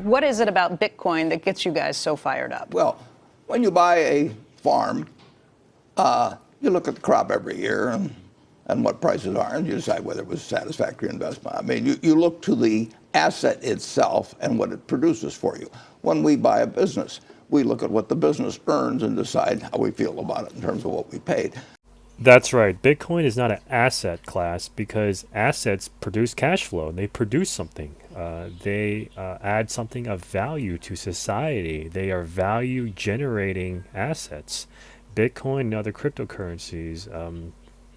What is it about Bitcoin that gets you guys so fired up? Well, when you buy a farm, you look at the crop every year and what prices are, and you decide whether it was a satisfactory investment. I mean, you look to the asset itself and what it produces for you. When we buy a business, we look at what the business earns and decide how we feel about it in terms of what we paid. That's right. Bitcoin is not an asset class because assets produce cash flow. They produce something. They add something of value to society. They are value generating assets. Bitcoin and other cryptocurrencies,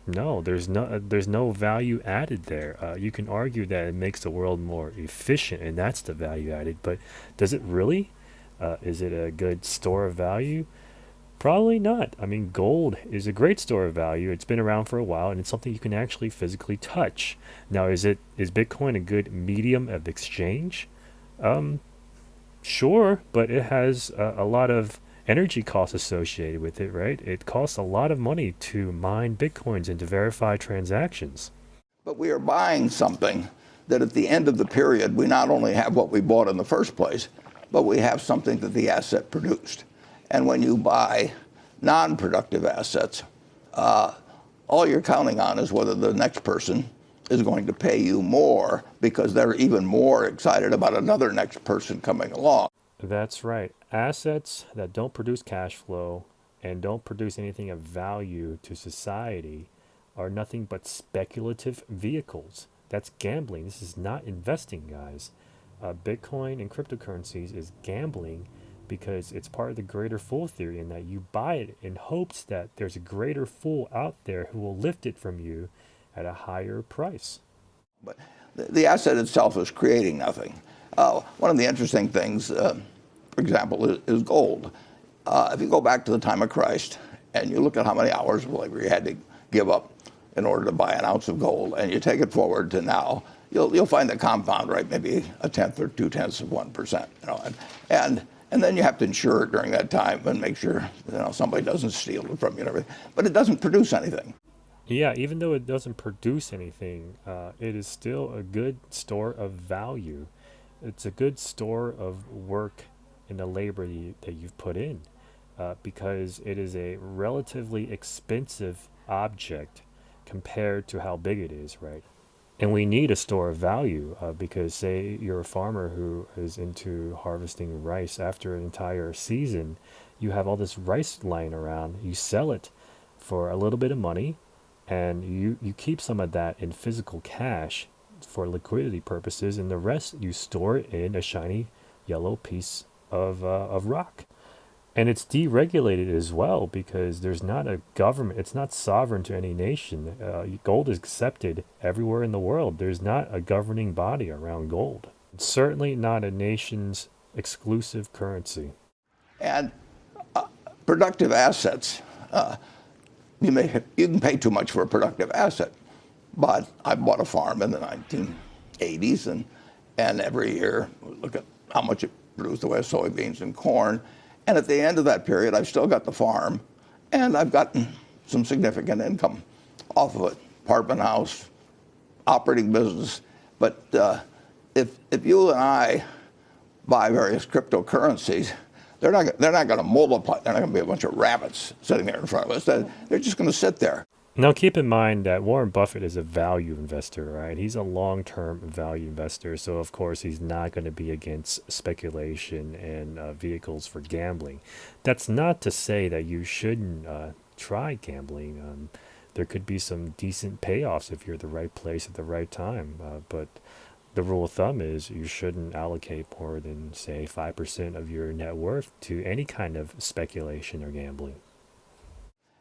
no, there's no value added there. You can argue that it makes the world more efficient, and that's the value added. But does it really? Is it a good store of value? Probably not. I mean, gold is a great store of value. It's been around for a while, and it's something you can actually physically touch. Now, is Bitcoin a good medium of exchange? Sure, but it has a lot of energy costs associated with it, right? It costs a lot of money to mine Bitcoins and to verify transactions. But we are buying something that at the end of the period, we not only have what we bought in the first place, but we have something that the asset produced. And when you buy non-productive assets, all you're counting on is whether the next person is going to pay you more because they're even more excited about another next person coming along. That's right. Assets that don't produce cash flow and don't produce anything of value to society are nothing but speculative vehicles. That's gambling. This is not investing, guys. Bitcoin and cryptocurrencies is gambling because it's part of the greater fool theory in that you buy it in hopes that there's a greater fool out there who will lift it from you at a higher price. But the asset itself is creating nothing. One of the interesting things, for example, is gold. If you go back to the time of Christ and you look at how many hours of labor you had to give up in order to buy an ounce of gold, and you take it forward to now, you'll find the compound rate maybe 1/10 or 2/10 of 1%. And then you have to insure it during that time and make sure somebody doesn't steal it from you and everything. But it doesn't produce anything. Yeah, even though it doesn't produce anything, it is still a good store of value. It's a good store of work and the labor that you've put in because it is a relatively expensive object compared to how big it is, right? And we need a store of value because say you're a farmer who is into harvesting rice after an entire season, you have all this rice lying around, you sell it for a little bit of money and you keep some of that in physical cash for liquidity purposes and the rest you store it in a shiny yellow piece of rock. And it's deregulated as well because there's not a government, it's not sovereign to any nation. Gold is accepted everywhere in the world. There's not a governing body around gold. It's certainly not a nation's exclusive currency. And productive assets, you can pay too much for a productive asset. But I bought a farm in the 1980s, and every year we look at how much it produced the way of soybeans and corn. And at the end of that period, I've still got the farm, and I've gotten some significant income off of it. Apartment house, operating business. But if you and I buy various cryptocurrencies, they're not going to multiply. They're not going to be a bunch of rabbits sitting there in front of us. They're just going to sit there. Now, keep in mind that Warren Buffett is a value investor, right? He's a long-term value investor, so of course he's not going to be against speculation and vehicles for gambling. That's not to say that you shouldn't try gambling. There could be some decent payoffs if you're at the right place at the right time, but the rule of thumb is you shouldn't allocate more than, say, 5% of your net worth to any kind of speculation or gambling.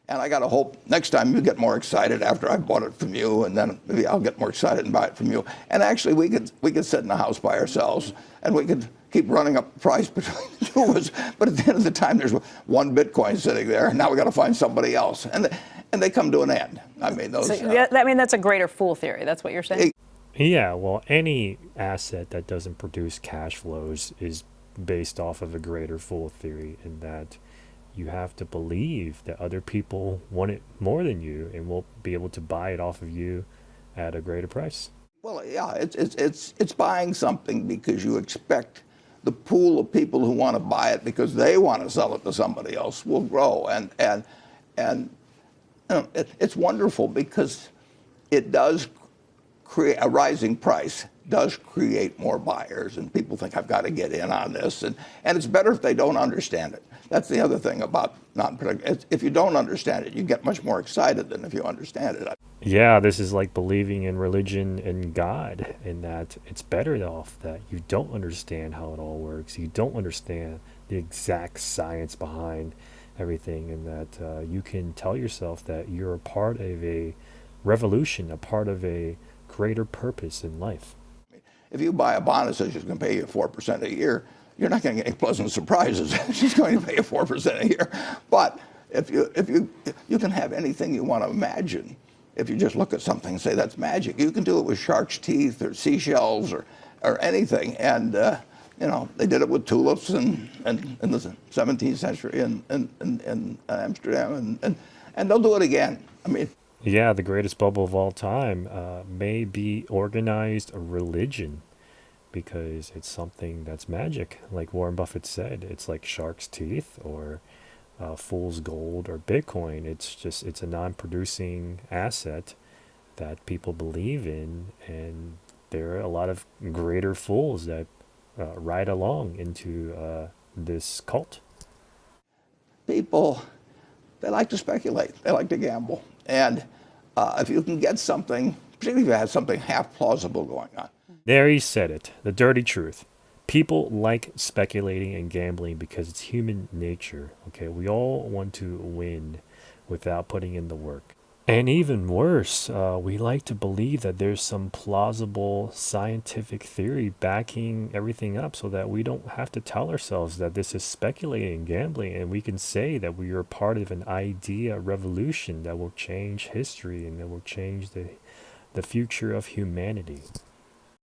And I got to hope next time you get more excited after I bought it from you, and then maybe I'll get more excited and buy it from you. And actually, we could sit in the house by ourselves, and we could keep running up the price between the two of us. But at the end of the time, there's one Bitcoin sitting there, and now we got to find somebody else, and they come to an end. I mean, those. That's a greater fool theory. That's what you're saying. Yeah, well, any asset that doesn't produce cash flows is based off of a greater fool theory, in that you have to believe that other people want it more than you and will be able to buy it off of you at a greater price. Well, yeah, it's buying something because you expect the pool of people who want to buy it because they want to sell it to somebody else will grow. And it's wonderful because it does create a rising price, does create more buyers, and people think I've got to get in on this. And it's better if they don't understand it. That's the other thing about non-productive. If you don't understand it, you get much more excited than if you understand it. Yeah, this is like believing in religion and God, in that it's better off that you don't understand how it all works. You don't understand the exact science behind everything, and that you can tell yourself that you're a part of a revolution, a part of a greater purpose in life. If you buy a bond that says it's going to pay you 4% a year, you're not going to get any pleasant surprises. She's going to pay you 4% a year. But if you can have anything you want to imagine. If you just look at something and say that's magic, you can do it with shark's teeth or seashells or anything. And they did it with tulips in the 17th century in Amsterdam, and they'll do it again. I mean. Yeah, the greatest bubble of all time may be organized religion, because it's something that's magic. Like Warren Buffett said, it's like shark's teeth or fool's gold or Bitcoin. It's a non-producing asset that people believe in, and there are a lot of greater fools that ride along into this cult. People, they like to speculate. They like to gamble. And if you can get something, particularly if you have something half plausible going on. There he said it, the dirty truth. People like speculating and gambling because it's human nature. Okay, we all want to win without putting in the work. And even worse, we like to believe that there's some plausible scientific theory backing everything up, so that we don't have to tell ourselves that this is speculating and gambling, and we can say that we are part of an idea revolution that will change history and that will change the future of humanity.